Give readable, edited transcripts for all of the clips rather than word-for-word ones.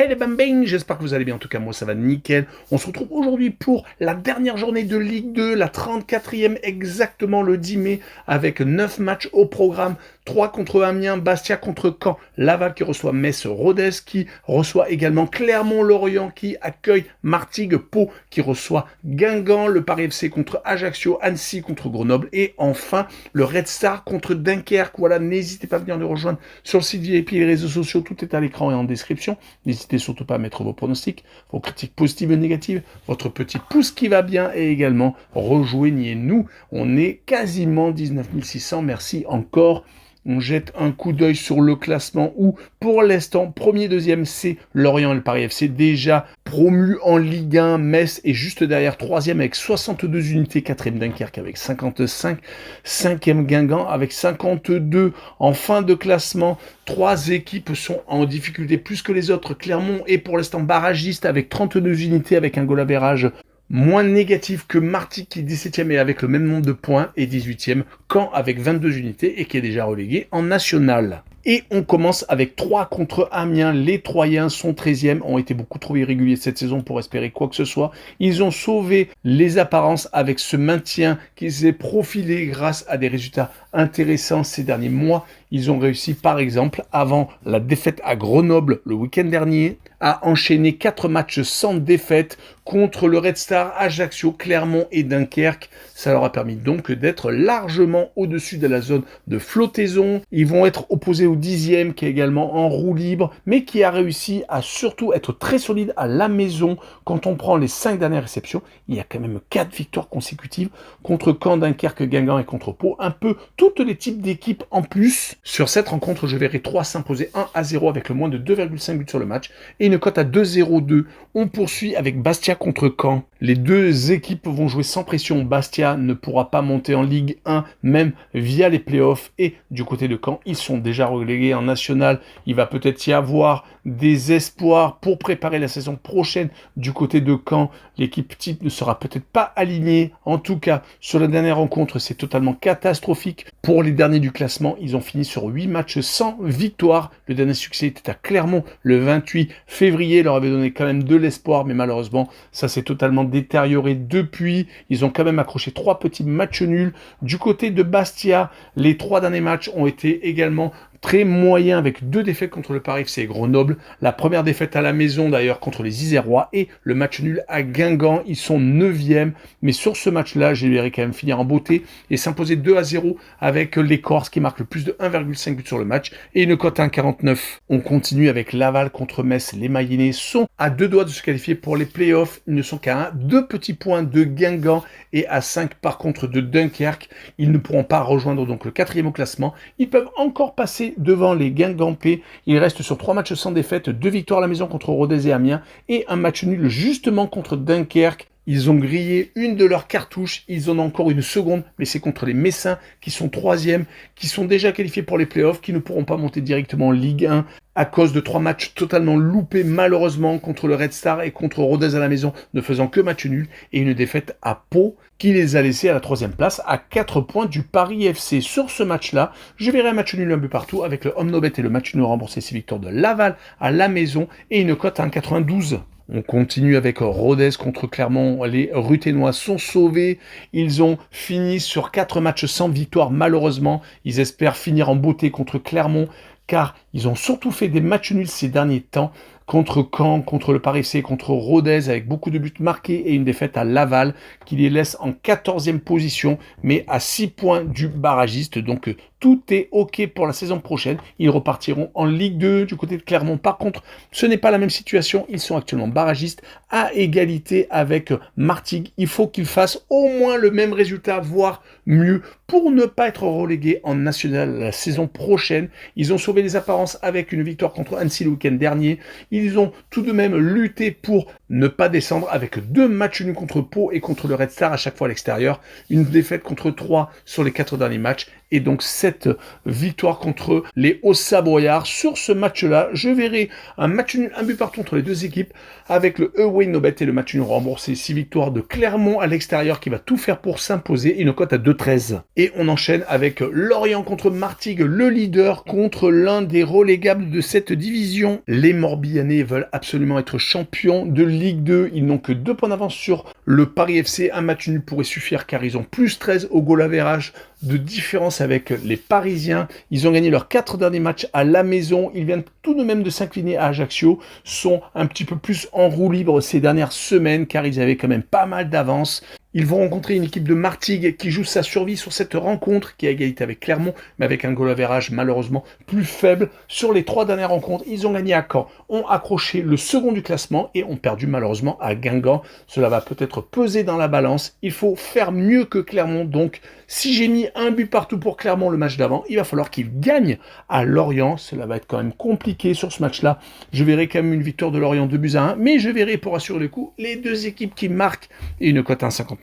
Hey les bambins, j'espère que vous allez bien, en tout cas moi ça va nickel. On se retrouve aujourd'hui pour la dernière journée de Ligue 2, la 34e exactement le 10 mai, avec 9 matchs au programme, 3 contre Amiens, Bastia contre Caen, Laval qui reçoit Metz, Rodez qui reçoit également Clermont-Lorient qui accueille Martigues, Pau qui reçoit Guingamp, le Paris FC contre Ajaccio, Annecy contre Grenoble et enfin le Red Star contre Dunkerque. Voilà, n'hésitez pas à venir nous rejoindre sur le site VIP et les réseaux sociaux, tout est à l'écran et en description. N'hésitez surtout pas à mettre vos pronostics, vos critiques positives et négatives, votre petit pouce qui va bien et également rejoignez-nous. On est quasiment 19 600. Merci encore. On jette un coup d'œil sur le classement où, pour l'instant, premier, deuxième, c'est Lorient et le Paris FC, déjà promu en Ligue 1. Metz est juste derrière, troisième avec 62 unités, quatrième Dunkerque avec 55, cinquième Guingamp avec 52. En fin de classement, trois équipes sont en difficulté plus que les autres. Clermont est pour l'instant barragiste avec 32 unités, avec un goal average moins négatif que Martigues qui est 17e et avec le même nombre de points et 18e, Caen avec 22 unités et qui est déjà relégué en national. Et on commence avec 3 contre Amiens. Les Troyens sont 13e, ont été beaucoup trop irréguliers cette saison pour espérer quoi que ce soit. Ils ont sauvé les apparences avec ce maintien qui s'est profilé grâce à des résultats intéressants ces derniers mois. Ils ont réussi par exemple, avant la défaite à Grenoble le week-end dernier, à enchaîner 4 matchs sans défaite contre le Red Star, Ajaccio, Clermont et Dunkerque. Ça leur a permis donc d'être largement au-dessus de la zone de flottaison. Ils vont être opposés au 10e qui est également en roue libre, mais qui a réussi à surtout être très solide à la maison. Quand on prend les 5 dernières réceptions, il y a quand même 4 victoires consécutives contre Caen, Dunkerque, Guingamp et contre Pau. Un peu tous les types d'équipes en plus. Sur cette rencontre, je verrai 3 s'imposer 1-0 avec le moins de 2,5 buts sur le match et une cote à 2,02. On poursuit avec Bastia contre Caen. Les deux équipes vont jouer sans pression. Bastia ne pourra pas monter en Ligue 1, même via les playoffs. Et du côté de Caen, ils sont déjà relégués en national. Il va peut-être y avoir des espoirs pour préparer la saison prochaine du côté de Caen. L'équipe type ne sera peut-être pas alignée. En tout cas, sur la dernière rencontre, c'est totalement catastrophique. Pour les derniers du classement, ils ont fini sur 8 matchs sans victoire. Le dernier succès était à Clermont le 28 février. Leur avait donné quand même de l'espoir, mais malheureusement, ça s'est totalement détérioré depuis. Ils ont quand même accroché 3 petits matchs nuls. Du côté de Bastia, les 3 derniers matchs ont été également très moyen avec 2 défaites contre le Paris FC et Grenoble. La première défaite à la maison d'ailleurs contre les Isérois et le match nul à Guingamp. Ils sont 9e, mais sur ce match-là, j'ai verrai quand même finir en beauté et s'imposer 2-0 avec les Corses qui marquent le plus de 1,5 but sur le match et une cote à 1,49. On continue avec Laval contre Metz. Les Mayennais sont à 2 doigts de se qualifier pour les playoffs. Ils ne sont qu'à 2 petits points de Guingamp et à 5 par contre de Dunkerque. Ils ne pourront pas rejoindre donc le 4e au classement. Ils peuvent encore passer devant les Guingampais. Ils restent sur 3 matchs sans défaite, 2 victoires à la maison contre Rodez et Amiens et un match nul justement contre Dunkerque. Ils ont grillé une de leurs cartouches, ils en ont encore une seconde, mais c'est contre les Messins qui sont 3e, qui sont déjà qualifiés pour les playoffs, qui ne pourront pas monter directement en Ligue 1 à cause de 3 matchs totalement loupés malheureusement contre le Red Star et contre Rodez à la maison, ne faisant que match nul et une défaite à Pau qui les a laissés à la 3e place à 4 points du Paris FC. Sur ce match-là, je verrai un match nul un peu partout avec le Omnobet et le match nul remboursé 6 victoires de Laval à la maison et une cote à 1,92. On continue avec Rodez contre Clermont. Les Ruthénois sont sauvés. Ils ont fini sur 4 matchs sans victoire malheureusement. Ils espèrent finir en beauté contre Clermont car ils ont surtout fait des matchs nuls ces derniers temps contre Caen, contre le Paris FC, contre Rodez avec beaucoup de buts marqués et une défaite à Laval qui les laisse en 14e position mais à 6 points du barragiste. Donc tout est OK pour la saison prochaine. Ils repartiront en Ligue 2 du côté de Clermont. Par contre, ce n'est pas la même situation. Ils sont actuellement barragistes à égalité avec Martigues. Il faut qu'ils fassent au moins le même résultat, voire mieux, pour ne pas être relégués en national la saison prochaine. Ils ont sauvé les apparences avec une victoire contre Annecy le week-end dernier. Ils ont tout de même lutté pour ne pas descendre avec 2 matchs nuls contre Pau et contre le Red Star à chaque fois à l'extérieur. Une défaite contre 3 sur les 4 derniers matchs et donc cette victoire contre les Hauts-Savoyards. Sur ce match-là, je verrai un match nul, un but partout entre les deux équipes, avec le Away No Bet et le match nul remboursé. 6 victoires de Clermont à l'extérieur qui va tout faire pour s'imposer, une cote à 2,13. Et on enchaîne avec Lorient contre Martigues, le leader contre l'un des relégables de cette division. Les Morbihanais veulent absolument être champions de Ligue 2. Ils n'ont que 2 points d'avance sur le Paris FC. Un match nul pourrait suffire car ils ont plus 13 au goal average de différence avec les Parisiens. Ils ont gagné leurs 4 derniers matchs à la maison. Ils viennent tout de même de s'incliner à Ajaccio. Sont un petit peu plus en roue libre ces dernières semaines car ils avaient quand même pas mal d'avance. Ils vont rencontrer une équipe de Martigues qui joue sa survie sur cette rencontre, qui est à égalité avec Clermont, mais avec un goal average malheureusement plus faible. Sur les 3 dernières rencontres, ils ont gagné à Caen, ont accroché le second du classement et ont perdu malheureusement à Guingamp. Cela va peut-être peser dans la balance. Il faut faire mieux que Clermont. Donc, si j'ai mis un but partout pour Clermont le match d'avant, il va falloir qu'ils gagnent à Lorient. Cela va être quand même compliqué sur ce match-là. Je verrai quand même une victoire de Lorient 2-1, mais je verrai pour assurer le coup les deux équipes qui marquent et une cote à 1,59.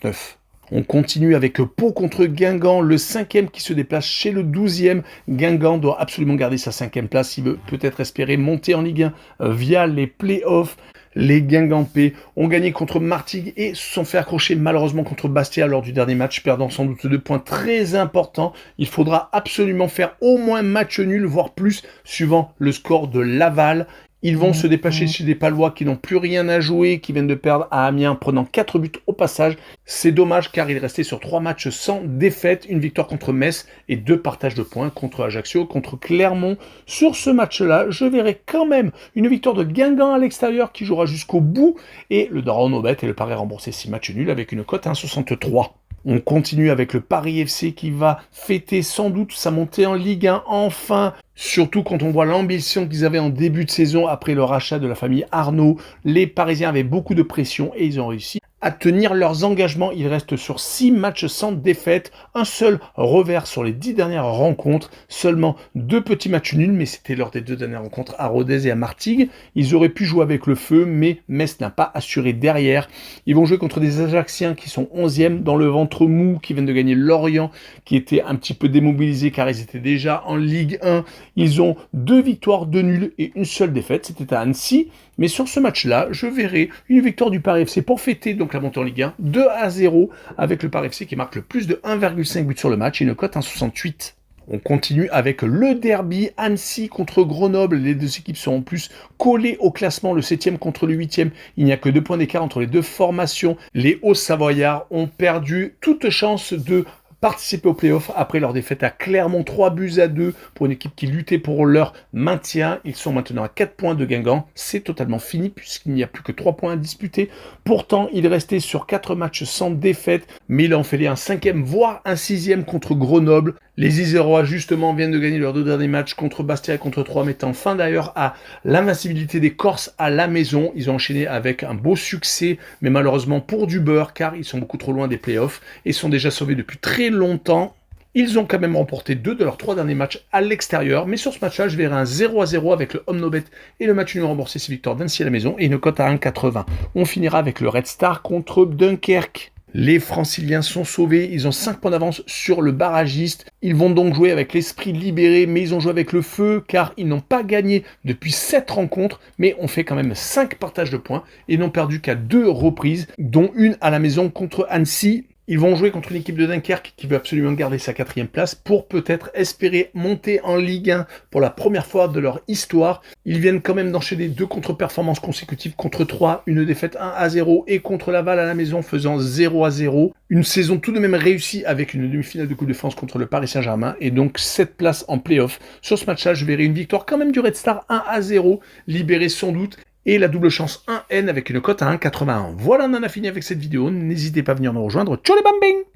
On continue avec Pau contre Guingamp, le 5e qui se déplace chez le 12e. Guingamp doit absolument garder sa 5e place. Il veut peut-être espérer monter en Ligue 1 via les playoffs. Les Guingampais ont gagné contre Martigues et se sont fait accrocher malheureusement contre Bastia lors du dernier match, perdant sans doute 2 points très importants. Il faudra absolument faire au moins match nul, voire plus, suivant le score de Laval. Ils vont se dépêcher chez des Palois qui n'ont plus rien à jouer, qui viennent de perdre à Amiens, prenant 4 buts au passage. C'est dommage car il restait sur 3 matchs sans défaite, une victoire contre Metz et 2 partages de points contre Ajaccio, contre Clermont. Sur ce match-là, je verrai quand même une victoire de Guingamp à l'extérieur qui jouera jusqu'au bout et le Daron au bet et le pari remboursé 6 matchs nuls avec une cote à 1,63. On continue avec le Paris FC qui va fêter sans doute sa montée en Ligue 1 enfin. Surtout quand on voit l'ambition qu'ils avaient en début de saison après le rachat de la famille Arnaud. Les Parisiens avaient beaucoup de pression et ils ont réussi à tenir leurs engagements. Ils restent sur 6 matchs sans défaite, un seul revers sur les 10 dernières rencontres, seulement 2 petits matchs nuls, mais c'était lors des 2 dernières rencontres à Rodez et à Martigues. Ils auraient pu jouer avec le feu, mais Metz n'a pas assuré derrière. Ils vont jouer contre des Ajacciens qui sont 11e dans le ventre mou, qui viennent de gagner Lorient, qui était un petit peu démobilisé car ils étaient déjà en Ligue 1. Ils ont 2 victoires, 2 nuls et une seule défaite, c'était à Annecy. Mais sur ce match-là, je verrai une victoire du Paris FC pour fêter donc la montée en Ligue 1, 2-0, avec le Paris FC qui marque le plus de 1,5 but sur le match et une cote à 1,68. On continue avec le derby Annecy contre Grenoble. Les deux équipes seront plus collées au classement, le 7e contre le 8e. Il n'y a que 2 points d'écart entre les deux formations. Les Hauts-Savoyards ont perdu toute chance de participer au play-off après leur défaite à Clermont 3-2 pour une équipe qui luttait pour leur maintien. Ils sont maintenant à 4 points de Guingamp. C'est totalement fini puisqu'il n'y a plus que 3 points à disputer. Pourtant, il restait sur 4 matchs sans défaite, mais il en fallait un 5e, voire un 6e contre Grenoble. Les Isérois, justement, viennent de gagner leurs 2 derniers matchs contre Bastia et contre Troyes, mettant fin d'ailleurs à l'invincibilité des Corses à la maison. Ils ont enchaîné avec un beau succès, mais malheureusement pour du beurre, car ils sont beaucoup trop loin des playoffs et sont déjà sauvés depuis très longtemps. Ils ont quand même remporté 2 de leurs 3 derniers matchs à l'extérieur, mais sur ce match-là, je verrai un 0-0 avec le Home No Bet et le match nul remboursé 6 victoires d'Annecy à la maison et une cote à 1,80. On finira avec le Red Star contre Dunkerque. Les Franciliens sont sauvés, ils ont 5 points d'avance sur le barragiste. Ils vont donc jouer avec l'esprit libéré, mais ils ont joué avec le feu, car ils n'ont pas gagné depuis 7 rencontres, mais ont fait quand même 5 partages de points et n'ont perdu qu'à 2 reprises, dont une à la maison contre Annecy. Ils vont jouer contre une équipe de Dunkerque qui veut absolument garder sa 4e place pour peut-être espérer monter en Ligue 1 pour la première fois de leur histoire. Ils viennent quand même d'enchaîner 2 contre-performances consécutives contre Troyes, une défaite 1-0 et contre Laval à la maison faisant 0-0. Une saison tout de même réussie avec une demi-finale de Coupe de France contre le Paris Saint-Germain et donc 7 places en play-off. Sur ce match-là, je verrai une victoire quand même du Red Star 1-0, libéré sans doute. Et la double chance 1N avec une cote à 1,81. Voilà, on en a fini avec cette vidéo. N'hésitez pas à venir nous rejoindre. Tchou les bambing!